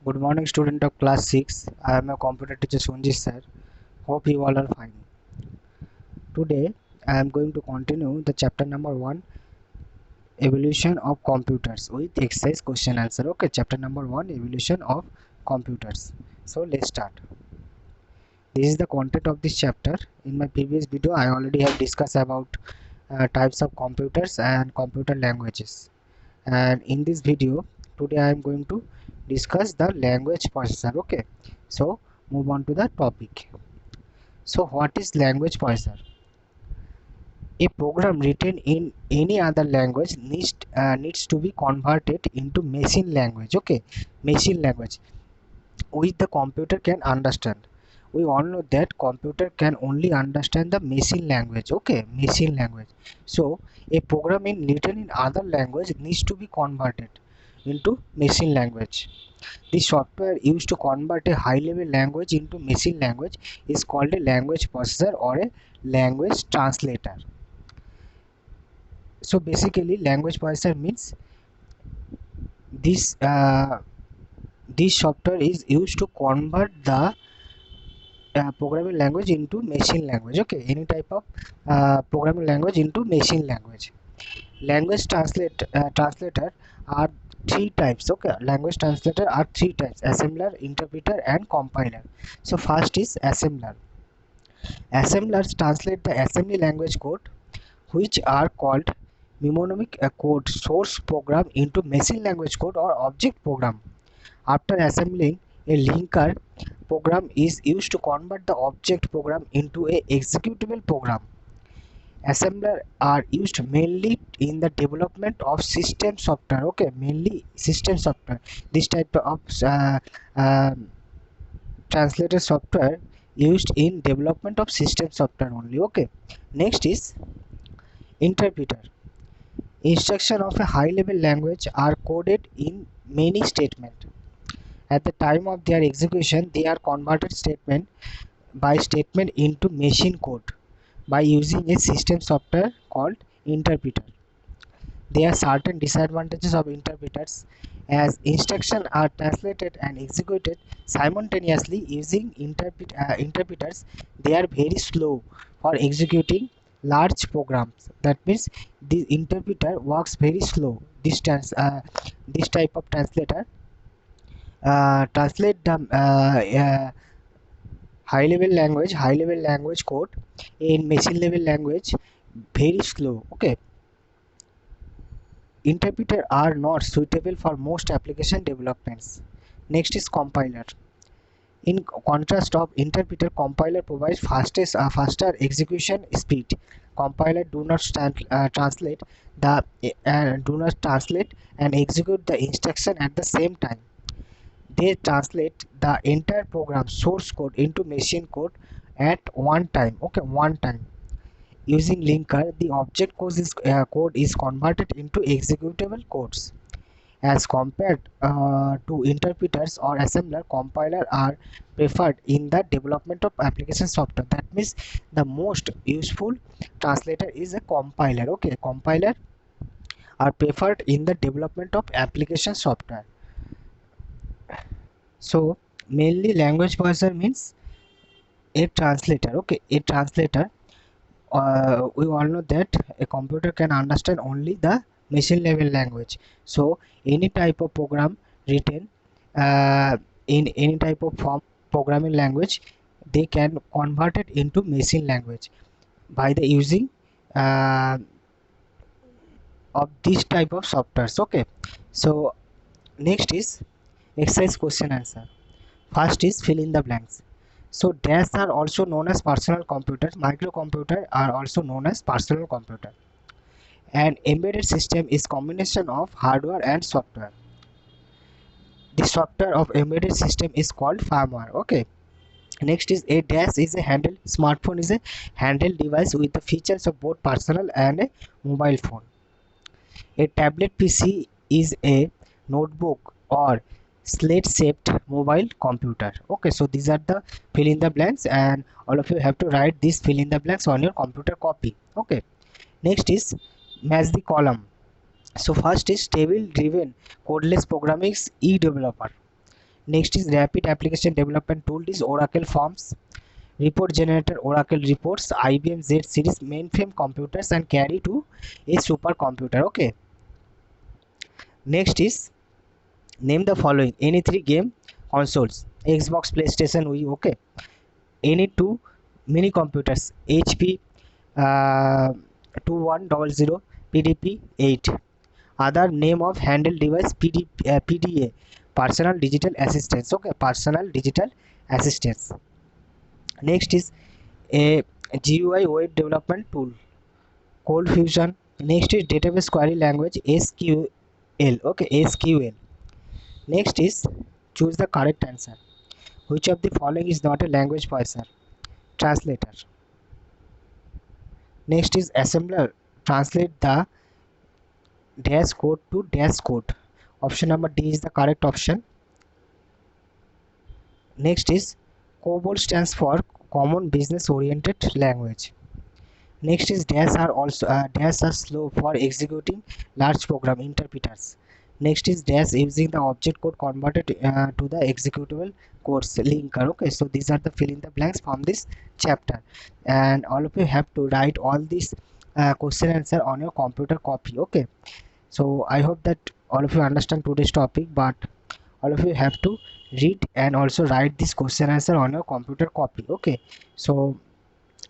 Good morning, student of class 6. I am a computer teacher Sunji sir. Hope you all are fine. Today, I am going to continue the chapter number 1, Evolution of Computers with exercise question answer. Okay, chapter number 1, Evolution of Computers. So, let's start. This is the content of this chapter. In my previous video, I already have discussed about types of computers and computer languages. And in this video, today I am going to discuss the language processor. Okay, so move on to the topic. So what is language processor? A program written in any other language needs to be converted into machine language. Okay, machine language which the computer can understand. We all know that computer can only understand the machine language. Okay, machine language. So a program written in other language needs to be converted into machine language. The software used to convert a high-level language into machine language is called a language processor or a language translator. So basically, language processor means this this software is used to convert the programming language into machine language. Okay, any type of programming language into machine language. Language translator are three types. Okay, language translator are three types: assembler, interpreter, and compiler. So first is assembler. Assemblers translate the assembly language code, which are called mnemonic code source program, into machine language code or object program. After assembling, a linker program is used to convert the object program into a executable program. Assembler are used mainly in the development of system software. Okay, mainly system software. This type of uh, translator software used in development of system software only. Okay, next is interpreter. Instruction of a high level language are coded in many statements. At the time of their execution, they are converted statement by statement into machine code by using a system software called interpreter. There are certain disadvantages of interpreters, as instructions are translated and executed simultaneously using interpreters. They are very slow for executing large programs. That means the interpreter works very slow. This type of translator translate the high level language code in machine level language very slow. Okay, interpreters are not suitable for most application developments. Next is compiler. In contrast of interpreter, compiler provides faster execution speed. Compiler do not translate and execute the instruction at the same time. They translate the entire program source code into machine code at one time. Okay, one time. Using linker, the object code is converted into executable codes. As compared to interpreters or assembler, compiler are preferred in the development of application software. That means the most useful translator is a compiler. Okay, compiler are preferred in the development of application software. So mainly language processor means a translator. Okay, a translator. We all know that a computer can understand only the machine level language. So any type of program written in any type of form programming language, they can convert it into machine language by the using uh, of this type of softwares. Okay, so next is exercise question answer. First is fill in the blanks. So dash are also known as personal computers. Microcomputer are also known as personal computer. An embedded system is combination of hardware and software. The software of embedded system is called firmware. Okay. Next is a dash is a handle. Smartphone is a handheld device with the features of both personal and a mobile phone. A tablet PC is a notebook or slate-shaped mobile computer. Okay, so these are the fill in the blanks, and all of you have to write these fill in the blanks on your computer copy. Okay. Next is match the column. So first is table driven codeless programming is e-developer. Next is rapid application development tool is Oracle Forms, report generator Oracle reports, IBM Z series mainframe computers and carry to a supercomputer. Okay. Next is name the following any three game consoles: Xbox, PlayStation, Wii. Okay. Any two mini computers: HP 2100, PDP 8. Other name of handheld device: PDA, personal digital assistance. Okay, personal digital assistance. Next is a GUI web development tool, Cold Fusion. Next is database query language, SQL. Okay, SQL. Next is choose the correct answer. Which of the following is not a language parser? Translator. Next is assembler. Translate the dash code to dash code. Option number D is the correct option. Next is COBOL stands for Common Business Oriented Language. Next is dash are slow for executing large program interpreters. Next is dash using the object code converted to the executable codes linker. Okay, so these are the fill in the blanks from this chapter, and all of you have to write all these question answer on your computer copy. Okay, so I hope that all of you understand today's topic, but all of you have to read and also write this question answer on your computer copy. Okay, so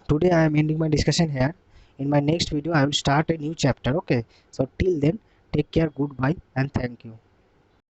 today I am ending my discussion here. In my next video I will start a new chapter. Okay, so till then, take care, goodbye and thank you.